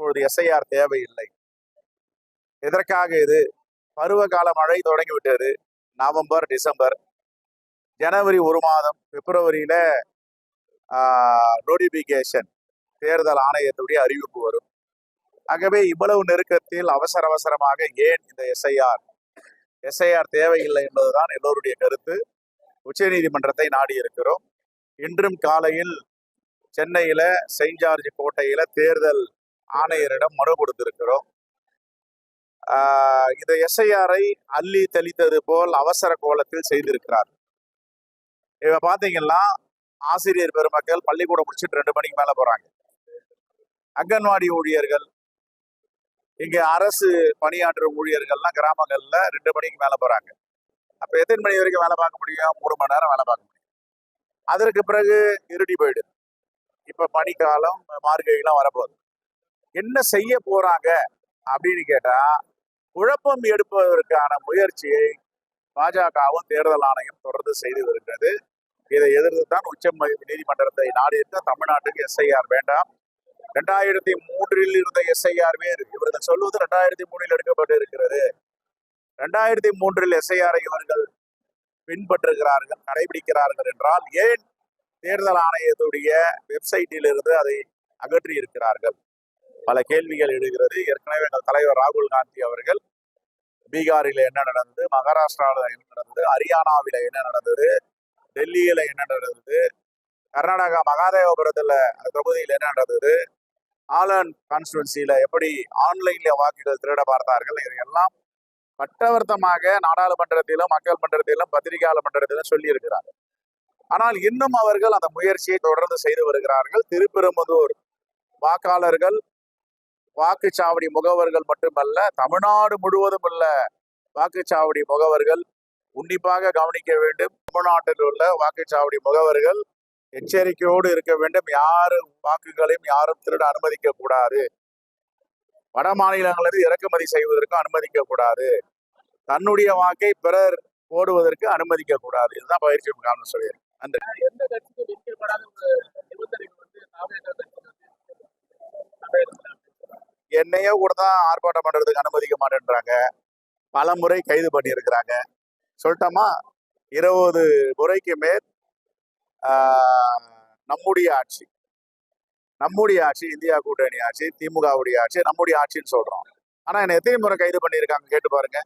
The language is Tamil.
இப்பொழுது எஸ்ஐஆர் தேவையில்லை. எதற்காக இது? பருவகால மழை தொடங்கிவிட்டது. நவம்பர், டிசம்பர், ஜனவரி 1 மாதம், பிப்ரவரியில நோட்டிபிகேஷன், தேர்தல் ஆணையத்துடைய அறிவிப்பு வரும். ஆகவே இவ்வளவு நெருக்கத்தில் அவசரமாக ஏன் இந்த எஸ்ஐஆர் தேவையில்லை என்பதுதான் எல்லோருடைய கருத்து. உச்சநீதிமன்றத்தை நாடி இருக்கிறோம். இன்றும் காலையில் சென்னையில செயின்ட் ஜார்ஜ் கோட்டையில தேர்தல் ஆணையரிடம் மனு கொடுத்திருக்கிறோம். இந்த எஸ்ஐஆரை அள்ளி தெளித்தது போல் அவசர கோலத்தில் செய்திருக்கிறார். இவ பாத்தீங்கன்னா ஆசிரியர் பெருமக்கள் பள்ளிக்கூடம் முடிச்சுட்டு 2 மணிக்கு மேல போறாங்க. அங்கன்வாடி ஊழியர்கள், இங்க அரசு பணியாற்றும் ஊழியர்கள்லாம் கிராமங்கள்ல 2 மணிக்கு மேல போறாங்க. அப்ப எத்தனை மணி வரைக்கும் வேலை பார்க்க முடியும்? 3 மணி நேரம் வேலை பார்க்க முடியும். அதற்கு பிறகு இருட்டி போயிடுது. இப்ப பனிக்காலம், மார்கழிலாம் வரப்போகுது. என்ன செய்ய போறாங்க அப்படின்னு கேட்டா, குழப்பம் எடுப்பதற்கான முயற்சியை பாஜகவும் தேர்தல் ஆணையம் தொடர்ந்து செய்து வருகிறது. இதை எதிர்த்து தான் உச்ச நீதிமன்றத்தை நாடி இருக்க தமிழ்நாட்டுக்கு எஸ்ஐஆர் வேண்டாம். 2003 இருந்த எஸ்ஐஆர் வேறு. இவர்கள் சொல்வது 2003 எடுக்கப்பட்டு இருக்கிறது. 2003 எஸ்ஐஆரை இவர்கள் பின்பற்றுகிறார்கள், கடைபிடிக்கிறார்கள் என்றால் ஏன் தேர்தல் ஆணையத்துடைய வெப்சைட்டில் இருந்து அதை அகற்றி இருக்கிறார்கள்? பல கேள்விகள் எழுகிறது. ஏற்கனவே எங்கள் தலைவர் ராகுல் காந்தி அவர்கள் பீகாரில் என்ன நடந்தது, மகாராஷ்டிராவில் என்ன நடந்தது, ஹரியானாவில என்ன நடந்தது, டெல்லியில என்ன நடந்தது, கர்நாடகா மகாதேவபுரத்துல தொகுதியில் என்ன நடந்தது, ஆலன் கான்ஸ்டுவன்சியில எப்படி ஆன்லைன்ல வாக்குகள் திருட பார்த்தார்கள், இதையெல்லாம் பட்டவர்த்தமாக நாடாளுமன்றத்திலும் மக்கள் மன்றத்திலும் பத்திரிகையாளர் மன்றத்திலும் சொல்லி இருக்கிறார். ஆனால் இன்னும் அவர்கள் அந்த முயற்சியை தொடர்ந்து செய்து வருகிறார்கள். திருப்பெரும்புதூர் வாக்காளர்கள், வாக்குச்சாவடி முகவர்கள் மட்டுமல்ல, தமிழ்நாடு முழுவதும் உள்ள வாக்குச்சாவடி முகவர்கள் உன்னிப்பாக கவனிக்க வேண்டும். தமிழ்நாட்டில் உள்ள வாக்குச்சாவடி முகவர்கள் எச்சரிக்கையோடு இருக்க வேண்டும். யாரும் வாக்குகளையும் யாரும் திருட அனுமதிக்க கூடாது. வட மாநிலங்களில் இறக்குமதி செய்வதற்கு அனுமதிக்க கூடாது. தன்னுடைய வாக்கை பிறர் போடுவதற்கு அனுமதிக்க கூடாது. இதுதான் பயிற்சி முகாம்னு சொல்லியிருக்கேன். என்னையோ கூட தான் ஆர்ப்பாட்டம் பண்றதுக்கு அனுமதிக்க மாட்டேன்றாங்க. பல முறை கைது பண்ணி இருக்கிறாங்க. சொல்லட்டோமா, 20 முறைக்கு மேல் நம்முடைய ஆட்சி, இந்தியா கூட்டணி ஆட்சி, திமுகவுடைய ஆட்சி, நம்முடைய ஆட்சின்னு சொல்றோம். ஆனா என்ன எத்தனை முறை கைது பண்ணியிருக்காங்க கேட்டு பாருங்க.